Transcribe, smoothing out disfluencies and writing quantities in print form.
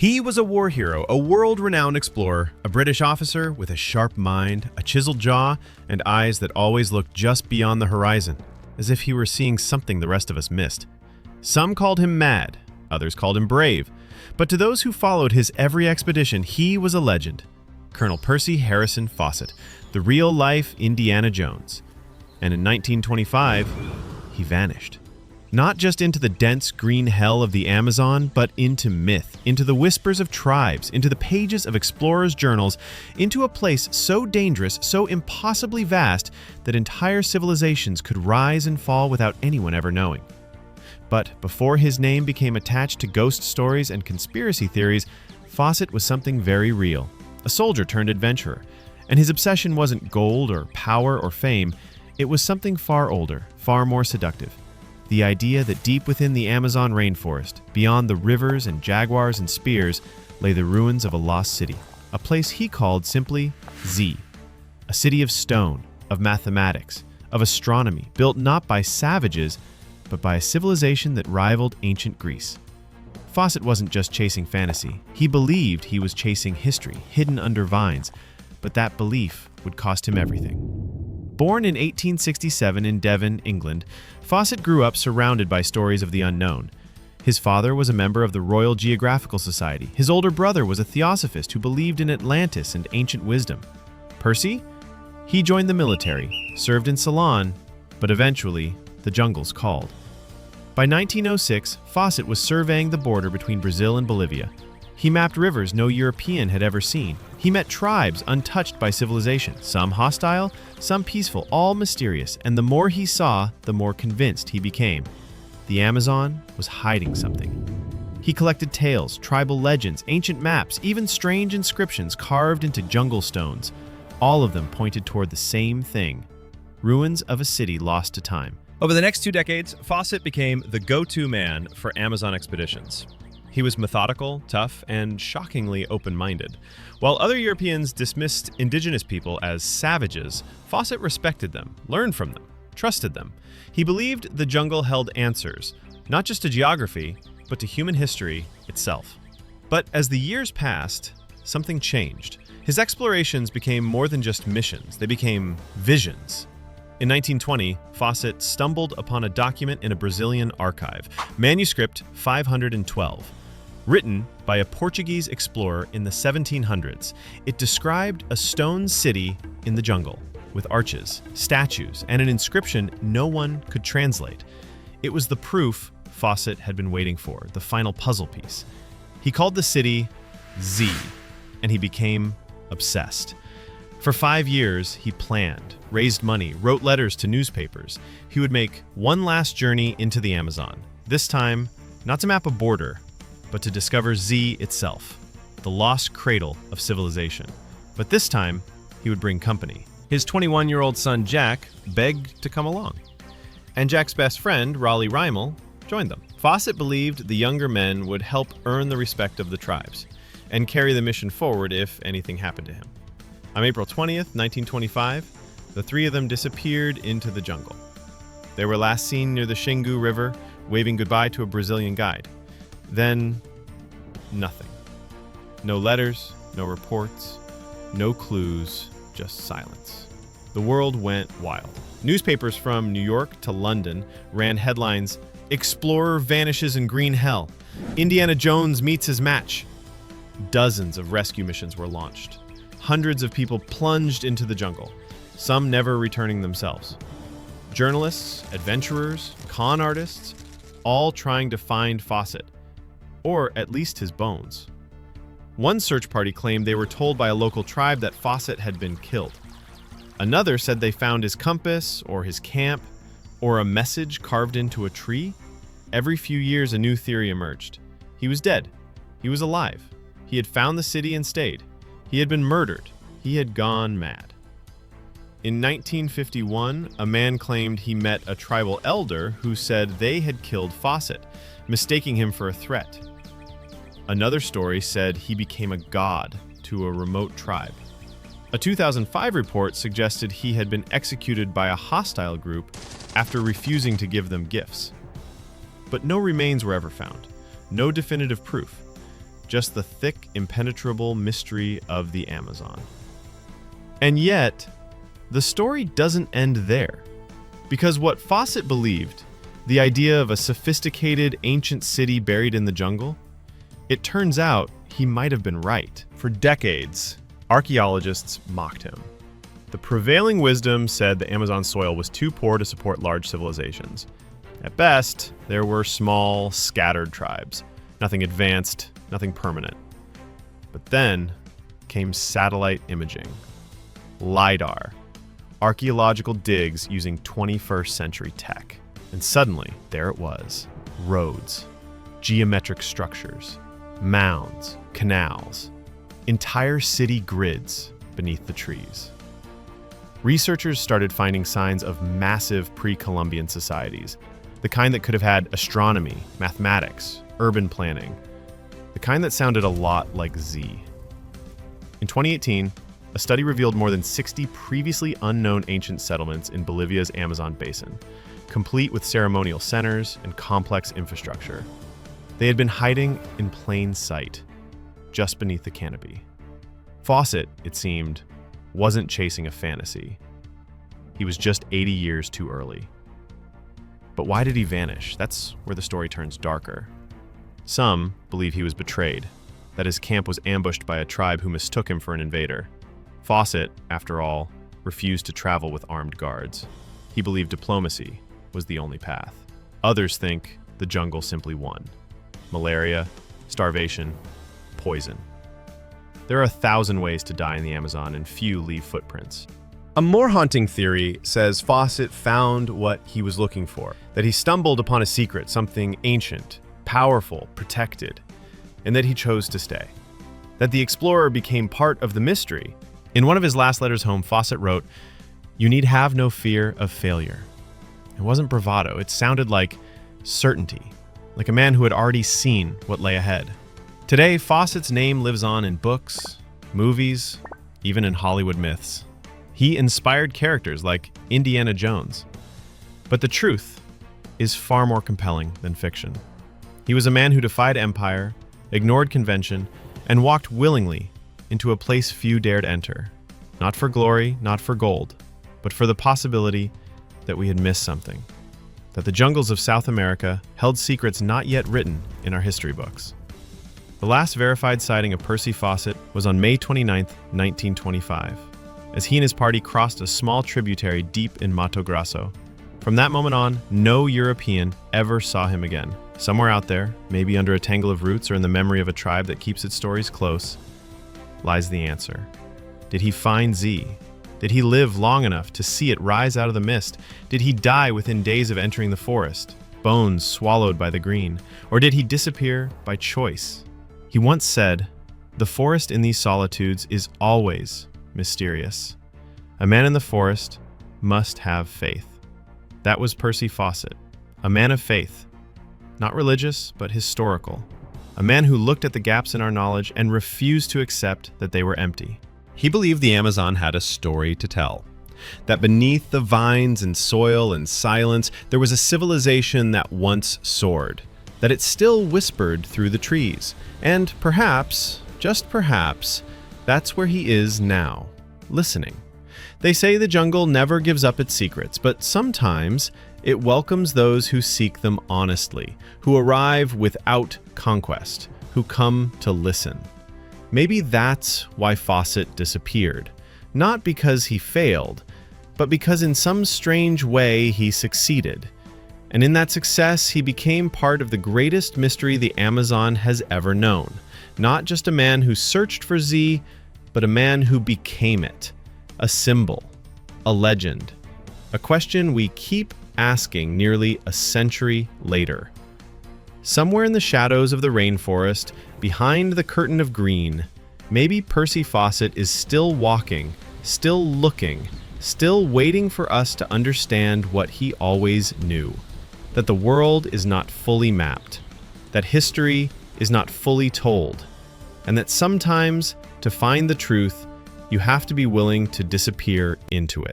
He was a war hero, a world-renowned explorer, a British officer with a sharp mind, a chiseled jaw, and eyes that always looked just beyond the horizon, as if he were seeing something the rest of us missed. Some called him mad, others called him brave, but to those who followed his every expedition, he was a legend. Colonel Percy Harrison Fawcett, the real-life Indiana Jones. And in 1925, he vanished. Not just into the dense green hell of the Amazon, but into myth, into the whispers of tribes, into the pages of explorers' journals, into a place so dangerous, so impossibly vast, that entire civilizations could rise and fall without anyone ever knowing. But before his name became attached to ghost stories and conspiracy theories, Fawcett was something very real, a soldier turned adventurer. And his obsession wasn't gold or power or fame, it was something far older, far more seductive. The idea that deep within the Amazon rainforest, beyond the rivers and jaguars and spears, lay the ruins of a lost city, a place he called simply Z. A city of stone, of mathematics, of astronomy, built not by savages, but by a civilization that rivaled ancient Greece. Fawcett wasn't just chasing fantasy. He believed he was chasing history, hidden under vines, but that belief would cost him everything. Born in 1867 in Devon, England, Fawcett grew up surrounded by stories of the unknown. His father was a member of the Royal Geographical Society. His older brother was a theosophist who believed in Atlantis and ancient wisdom. Percy? He joined the military, served in Ceylon, but eventually, the jungles called. By 1906, Fawcett was surveying the border between Brazil and Bolivia. He mapped rivers no European had ever seen. He met tribes untouched by civilization, some hostile, some peaceful, all mysterious, and the more he saw, the more convinced he became. The Amazon was hiding something. He collected tales, tribal legends, ancient maps, even strange inscriptions carved into jungle stones. All of them pointed toward the same thing: ruins of a city lost to time. Over the next 2 decades, Fawcett became the go-to man for Amazon expeditions. He was methodical, tough, and shockingly open-minded. While other Europeans dismissed indigenous people as savages, Fawcett respected them, learned from them, trusted them. He believed the jungle held answers, not just to geography, but to human history itself. But as the years passed, something changed. His explorations became more than just missions, they became visions. In 1920, Fawcett stumbled upon a document in a Brazilian archive, manuscript 512. Written by a Portuguese explorer in the 1700s, it described a stone city in the jungle with arches, statues, and an inscription no one could translate. It was the proof Fawcett had been waiting for, the final puzzle piece. He called the city Z, and he became obsessed. For 5 years, he planned, raised money, wrote letters to newspapers. He would make one last journey into the Amazon, this time not to map a border, but to discover Z itself, the lost cradle of civilization. But this time, he would bring company. His 21-year-old son, Jack, begged to come along. And Jack's best friend, Raleigh Reimel, joined them. Fawcett believed the younger men would help earn the respect of the tribes and carry the mission forward if anything happened to him. On April 20th, 1925, the three of them disappeared into the jungle. They were last seen near the Xingu River, waving goodbye to a Brazilian guide. Then, nothing. No letters, no reports, no clues, just silence. The world went wild. Newspapers from New York to London ran headlines, "Explorer vanishes in green hell. Indiana Jones meets his match." Dozens of rescue missions were launched. Hundreds of people plunged into the jungle, some never returning themselves. Journalists, adventurers, con artists, all trying to find Fawcett, or at least his bones. One search party claimed they were told by a local tribe that Fawcett had been killed. Another said they found his compass, or his camp, or a message carved into a tree. Every few years, a new theory emerged. He was dead. He was alive. He had found the city and stayed. He had been murdered. He had gone mad. In 1951, a man claimed he met a tribal elder who said they had killed Fawcett, mistaking him for a threat. Another story said he became a god to a remote tribe. A 2005 report suggested he had been executed by a hostile group after refusing to give them gifts. But no remains were ever found, no definitive proof. just the thick, impenetrable mystery of the Amazon. And yet, the story doesn't end there. Because what Fawcett believed, the idea of a sophisticated ancient city buried in the jungle, it turns out he might have been right. For decades, archaeologists mocked him. The prevailing wisdom said the Amazon soil was too poor to support large civilizations. At best, there were small, scattered tribes. Nothing advanced, nothing permanent. But then came satellite imaging, LiDAR, archaeological digs using 21st century tech. And suddenly, there it was. Roads, geometric structures, mounds, canals, entire city grids beneath the trees. Researchers started finding signs of massive pre-Columbian societies, the kind that could have had astronomy, mathematics, urban planning, the kind that sounded a lot like Z. In 2018, a study revealed more than 60 previously unknown ancient settlements in Bolivia's Amazon basin, complete with ceremonial centers and complex infrastructure. They had been hiding in plain sight, just beneath the canopy. Fawcett, it seemed, wasn't chasing a fantasy. He was just 80 years too early. But why did he vanish? That's where the story turns darker. Some believe he was betrayed, that his camp was ambushed by a tribe who mistook him for an invader. Fawcett, after all, refused to travel with armed guards. He believed diplomacy was the only path. Others think the jungle simply won. Malaria, starvation, poison. There are 1,000 ways to die in the Amazon, and few leave footprints. A more haunting theory says Fawcett found what he was looking for, that he stumbled upon a secret, something ancient, powerful, protected, and that he chose to stay. That the explorer became part of the mystery. In one of his last letters home, Fawcett wrote, "You need have no fear of failure." It wasn't bravado, it sounded like certainty, like a man who had already seen what lay ahead. Today, Fawcett's name lives on in books, movies, even in Hollywood myths. He inspired characters like Indiana Jones. But the truth is far more compelling than fiction. He was a man who defied empire, ignored convention, and walked willingly into a place few dared enter. Not for glory, not for gold, but for the possibility that we had missed something. That the jungles of South America held secrets not yet written in our history books. The last verified sighting of Percy Fawcett was on May 29, 1925, as he and his party crossed a small tributary deep in Mato Grosso. From that moment on, no European ever saw him again. Somewhere out there, maybe under a tangle of roots or in the memory of a tribe that keeps its stories close, lies the answer. Did he find Z? Did he live long enough to see it rise out of the mist? Did he die within days of entering the forest, bones swallowed by the green? Or did he disappear by choice? He once said, "The forest in these solitudes is always mysterious. A man in the forest must have faith." That was Percy Fawcett, a man of faith, not religious, but historical. A man who looked at the gaps in our knowledge and refused to accept that they were empty. He believed the Amazon had a story to tell, that beneath the vines and soil and silence, there was a civilization that once soared, that it still whispered through the trees. And perhaps, just perhaps, that's where he is now, listening. They say the jungle never gives up its secrets, but sometimes it welcomes those who seek them honestly, who arrive without conquest, who come to listen. Maybe that's why Fawcett disappeared. Not because he failed, but because in some strange way he succeeded. And in that success, he became part of the greatest mystery the Amazon has ever known. Not just a man who searched for Z, but a man who became it. A symbol, a legend, a question we keep asking nearly a century later. Somewhere in the shadows of the rainforest, behind the curtain of green, maybe Percy Fawcett is still walking, still looking, still waiting for us to understand what he always knew. That the world is not fully mapped, that history is not fully told, and that sometimes, to find the truth, you have to be willing to disappear into it.